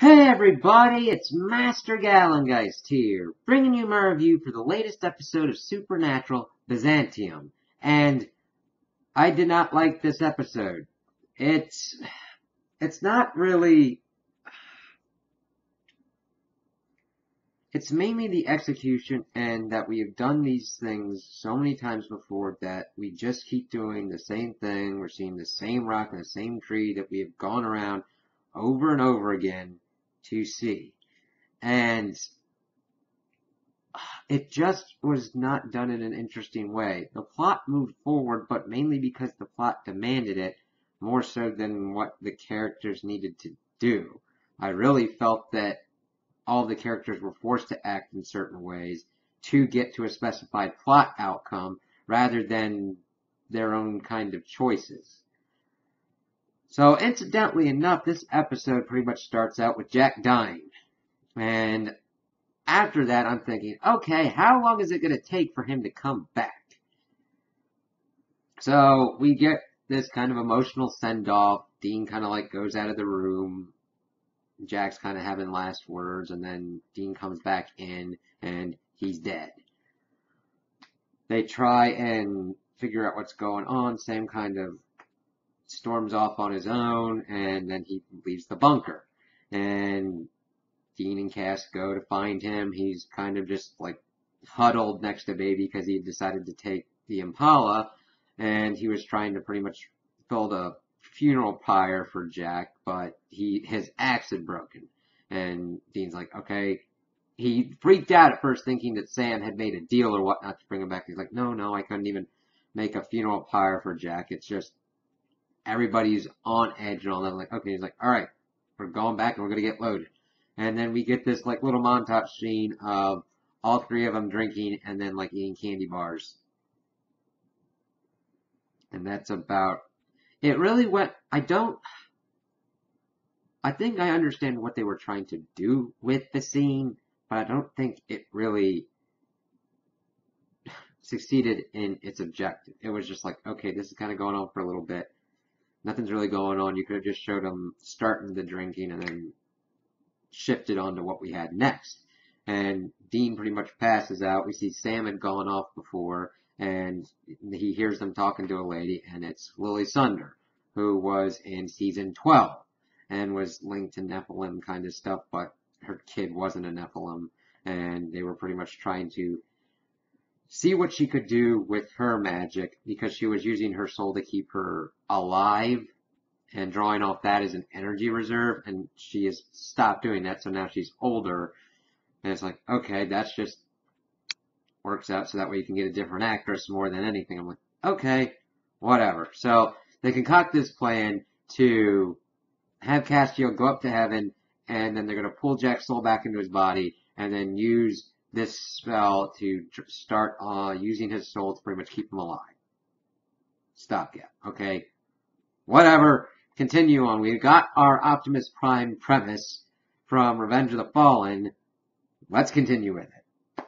Hey everybody, it's Master Gallengeist here, bringing you my review for the latest episode of Supernatural Byzantium. And I did not like this episode. It's not really, it's mainly the execution and that we have done these things so many times before that we just keep doing the same thing. We're seeing the same rock and the same tree that we have gone around over and over again to see. And it just was not done in an interesting way. The plot moved forward, but mainly because the plot demanded it, more so than what the characters needed to do. I really felt that all the characters were forced to act in certain ways to get to a specified plot outcome, rather than their own kind of choices. So, incidentally enough, this episode pretty much starts out with Jack dying. And after that, I'm thinking, okay, how long is it going to take for him to come back? So we get this kind of emotional send-off. Dean kind of like goes out of the room. Jack's kind of having last words, and then Dean comes back in, and he's dead. They try and figure out what's going on. Sam kind of storms off on his own, and then he leaves the bunker. And Dean and Cass go to find him. He's kind of just like huddled next to Baby because he had decided to take the Impala, and he was trying to pretty much build a funeral pyre for Jack, but his axe had broken. And Dean's like, okay. He freaked out at first thinking that Sam had made a deal or whatnot to bring him back. He's like, no, I couldn't even make a funeral pyre for Jack. It's just everybody's on edge and all that. Like, okay, he's like, all right, we're going back and we're going to get loaded. And then we get this like little montage scene of all three of them drinking and then like eating candy bars. And that's about it. Really went, I think I understand what they were trying to do with the scene, but I don't think it really succeeded in its objective. It was just like, okay, this is kind of going on for a little bit. Nothing's really going on. You could have just showed them starting the drinking and then shifted on to what we had next. And Dean pretty much passes out. We see Sam had gone off before, and he hears them talking to a lady, and it's Lily Sunder, who was in season 12 and was linked to Nephilim kind of stuff, but her kid wasn't a Nephilim, and they were pretty much trying to see what she could do with her magic because she was using her soul to keep her alive and drawing off that as an energy reserve, and she has stopped doing that, so now she's older, and it's like, okay, that's just works out so that way you can get a different actress more than anything. I'm like, okay, whatever. So they concoct this plan to have Castiel go up to heaven, and then they're going to pull Jack's soul back into his body, and then use this spell to start using his soul to pretty much keep him alive. Stopgap, okay? Whatever. Continue on. We've got our Optimus Prime premise from Revenge of the Fallen. Let's continue with it.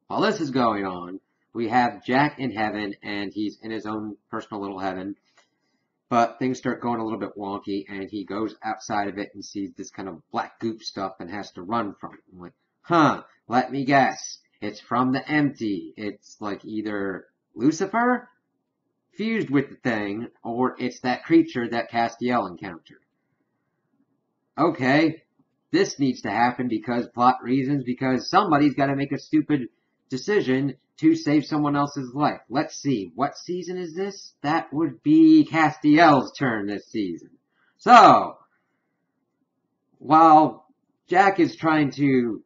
While this is going on, we have Jack in heaven, and he's in his own personal little heaven. But things start going a little bit wonky, and he goes outside of it and sees this kind of black goop stuff and has to run from it. I'm like, let me guess. It's from the empty. It's like either Lucifer fused with the thing, or it's that creature that Castiel encountered. Okay, this needs to happen because plot reasons, because somebody's got to make a stupid decision to save someone else's life. Let's see, what season is this? That would be Castiel's turn this season. So, while Jack is trying to,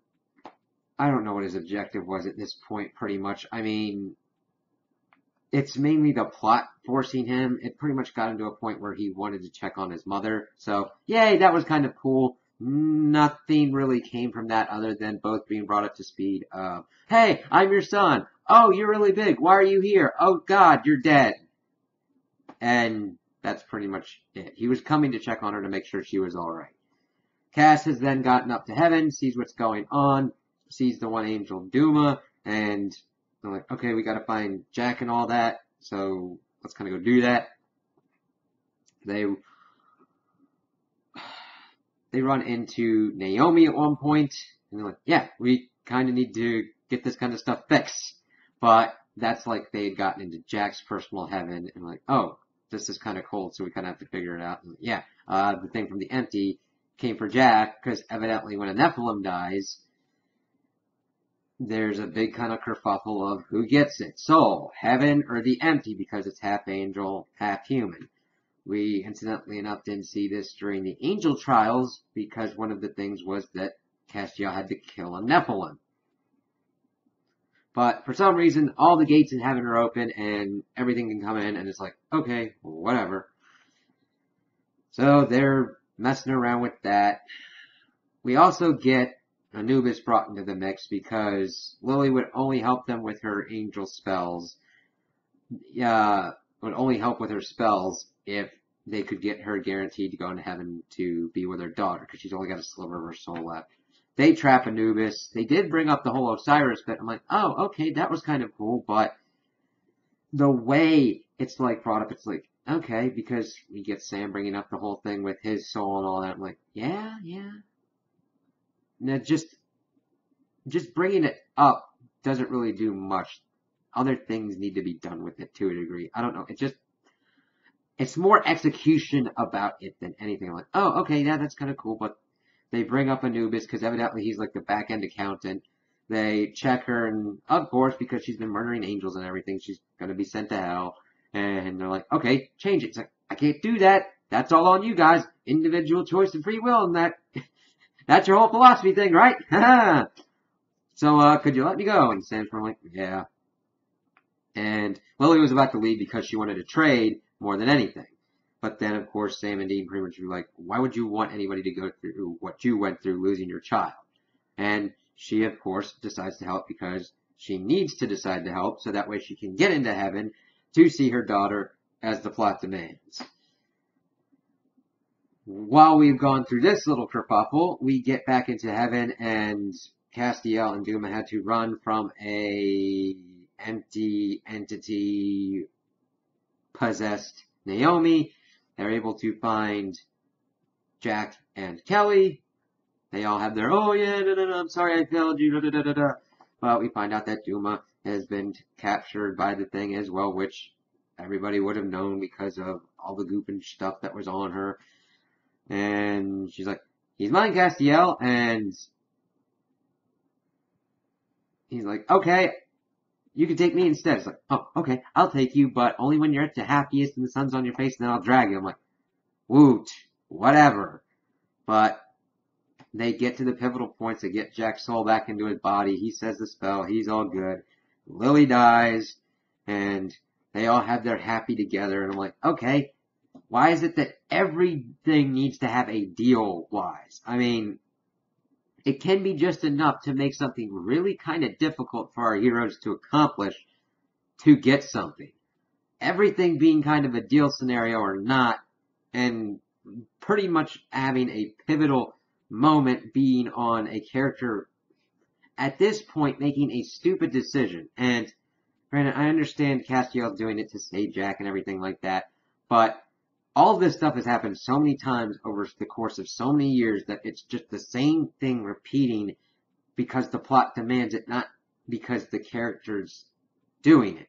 I don't know what his objective was at this point pretty much. I mean, it's mainly the plot forcing him. It pretty much got him to a point where he wanted to check on his mother. So, yay, that was kind of cool. Nothing really came from that other than both being brought up to speed of, hey, I'm your son. Oh, you're really big. Why are you here? Oh, God, you're dead. And that's pretty much it. He was coming to check on her to make sure she was alright. Cass has then gotten up to heaven, sees what's going on, sees the one angel Duma, and they're like, okay, we gotta find Jack and all that, so let's kind of go do that. they run into Naomi at one point, and they're like, yeah, we kind of need to get this kind of stuff fixed. But that's like they had gotten into Jack's personal heaven, and like, oh, this is kind of cold, so we kind of have to figure it out. And yeah, the thing from the empty came for Jack, because evidently when a Nephilim dies, there's a big kind of kerfuffle of who gets it. Soul, heaven, or the empty, because it's half angel, half human. We, incidentally enough, didn't see this during the angel trials, because one of the things was that Castiel had to kill a Nephilim. But for some reason, all the gates in heaven are open, and everything can come in, and it's like, okay, whatever. So they're messing around with that. We also get Anubis brought into the mix, because Lily would only help them with her angel spells. Would only help with her spells if they could get her guaranteed to go into heaven to be with her daughter, because she's only got a sliver of her soul left. They trap Anubis. They did bring up the whole Osiris bit. I'm like, oh, okay, that was kind of cool, but the way it's like brought up, it's like, okay, because we get Sam bringing up the whole thing with his soul and all that. I'm like, yeah. Now, just bringing it up doesn't really do much. Other things need to be done with it to a degree. I don't know. It's more execution about it than anything. I'm like, oh, okay, yeah, that's kind of cool, but they bring up Anubis, because evidently he's like the back-end accountant. They check her, and of course, because she's been murdering angels and everything, she's going to be sent to hell. And they're like, okay, change it. It's like, I can't do that. That's all on you guys. Individual choice and free will, and that's your whole philosophy thing, right? So, could you let me go? And Sam's like, yeah. And Lily was about to leave because she wanted to trade more than anything. But then, of course, Sam and Dean pretty much were like, why would you want anybody to go through what you went through losing your child? And she, of course, decides to help because she needs to decide to help, so that way she can get into heaven to see her daughter as the plot demands. While we've gone through this little kerfuffle, we get back into heaven, and Castiel and Duma had to run from a empty entity possessed Naomi. They're able to find Jack and Kelly. They all have their, oh yeah, I'm sorry I failed you, But we find out that Duma has been captured by the thing as well, which everybody would have known because of all the goop and stuff that was on her. And she's like, he's mine, Castiel, and he's like, okay, you can take me instead. It's like, oh, okay, I'll take you, but only when you're at the happiest and the sun's on your face, and then I'll drag you. I'm like, woot, whatever. But they get to the pivotal points. They get Jack's soul back into his body. He says the spell. He's all good. Lily dies, and they all have their happy together. And I'm like, okay, why is it that everything needs to have a deal-wise? I mean, it can be just enough to make something really kind of difficult for our heroes to accomplish to get something. Everything being kind of a deal scenario or not, and pretty much having a pivotal moment being on a character at this point making a stupid decision. And granted, I understand Castiel's doing it to save Jack and everything like that, but all of this stuff has happened so many times over the course of so many years that it's just the same thing repeating because the plot demands it, not because the character's doing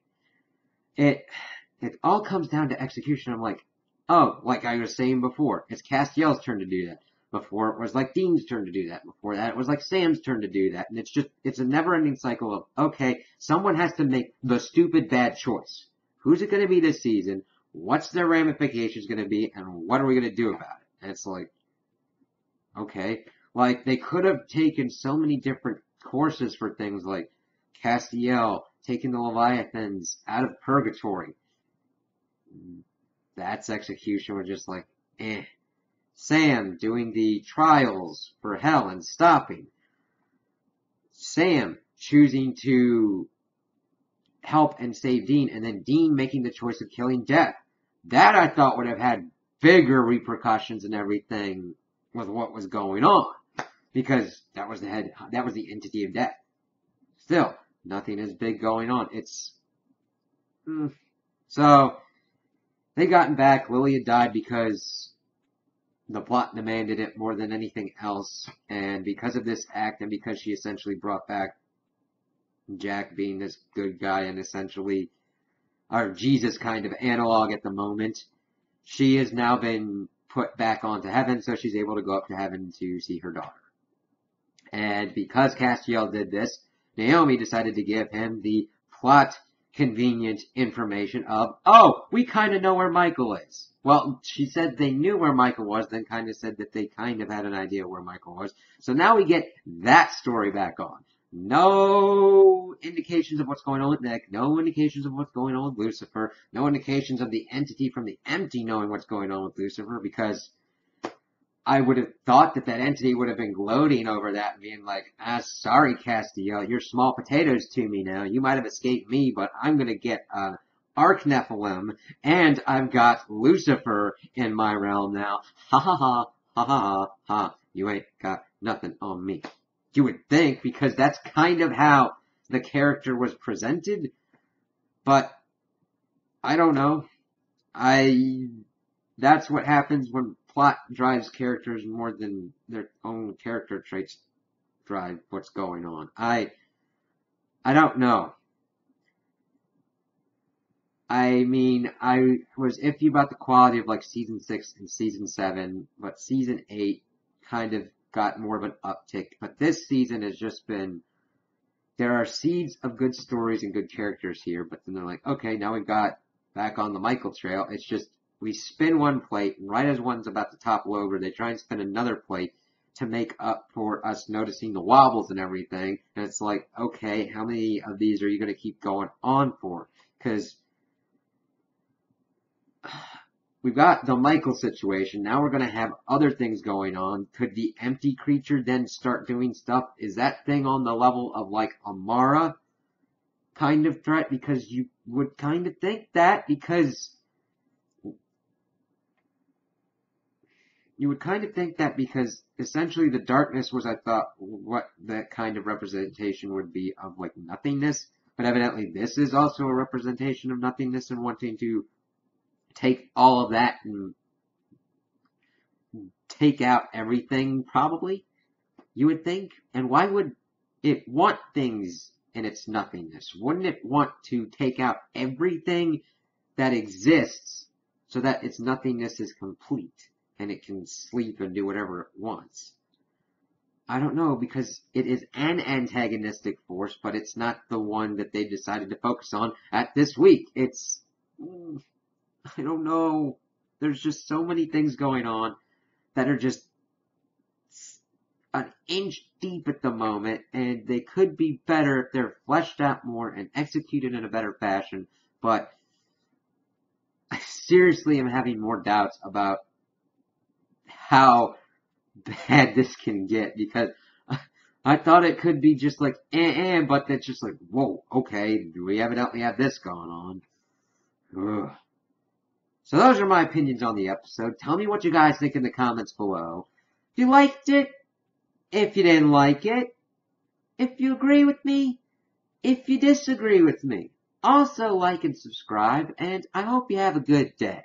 it. It all comes down to execution. I'm like, oh, like I was saying before, it's Castiel's turn to do that. Before it was like Dean's turn to do that. Before that it was like Sam's turn to do that. And it's a never-ending cycle of, okay, someone has to make the stupid bad choice. Who's it going to be this season? What's their ramifications going to be? And what are we going to do about it? And it's like, okay. Like, they could have taken so many different courses for things like Castiel taking the Leviathans out of purgatory. That's execution. We're just like, eh. Sam doing the trials for hell and stopping. Sam choosing to help and save Dean, and then Dean making the choice of killing Death. That I thought would have had bigger repercussions and everything with what was going on. Because that was the entity of Death. Still, nothing is big going on. So, they gotten back. Lily had died because the plot demanded it more than anything else, and because of this act, and because she essentially brought back Jack being this good guy and essentially our Jesus kind of analog at the moment, she has now been put back onto heaven, so she's able to go up to heaven to see her daughter. And because Castiel did this, Naomi decided to give him the plot convenient information of, oh, we kind of know where Michael is. Well, she said they knew where Michael was, then kind of said that they kind of had an idea where Michael was. So now we get that story back on. No indications of what's going on with Nick, no indications of what's going on with Lucifer, no indications of the entity from the empty knowing what's going on with Lucifer, because I would have thought that that entity would have been gloating over that and being like, sorry, Castiel, you're small potatoes to me now. You might have escaped me, but I'm going to get Arch Nephilim, and I've got Lucifer in my realm now. Ha ha ha, ha ha ha, ha. You ain't got nothing on me. You would think, because that's kind of how the character was presented, but I don't know. That's what happens when plot drives characters more than their own character traits drive what's going on. I don't know. I mean, I was iffy about the quality of like season 6 and season 7, but season 8 kind of got more of an uptick. But this season has just been, there are seeds of good stories and good characters here, but then they're like, okay, now we've got back on the Michael trail. It's just, we spin one plate, and right as one's about to topple over, they try and spin another plate to make up for us noticing the wobbles and everything. And it's like, okay, how many of these are you going to keep going on for? Because we've got the Michael situation. Now we're going to have other things going on. Could the empty creature then start doing stuff? Is that thing on the level of like a Mara kind of threat? Because you would kind of think that, because essentially the darkness was, I thought, what that kind of representation would be of like nothingness. But evidently this is also a representation of nothingness and wanting to take all of that and take out everything, probably, you would think. And why would it want things in its nothingness? Wouldn't it want to take out everything that exists so that its nothingness is complete and it can sleep and do whatever it wants? I don't know, because it is an antagonistic force, but it's not the one that they decided to focus on at this week. It's, I don't know. There's just so many things going on that are just an inch deep at the moment, and they could be better if they're fleshed out more and executed in a better fashion. But I seriously am having more doubts about how bad this can get, because I thought it could be just like, but that's just like, whoa, okay, we evidently have this going on. Ugh. So those are my opinions on the episode. Tell me what you guys think in the comments below. If you liked it, if you didn't like it, if you agree with me, if you disagree with me. Also like and subscribe, and I hope you have a good day.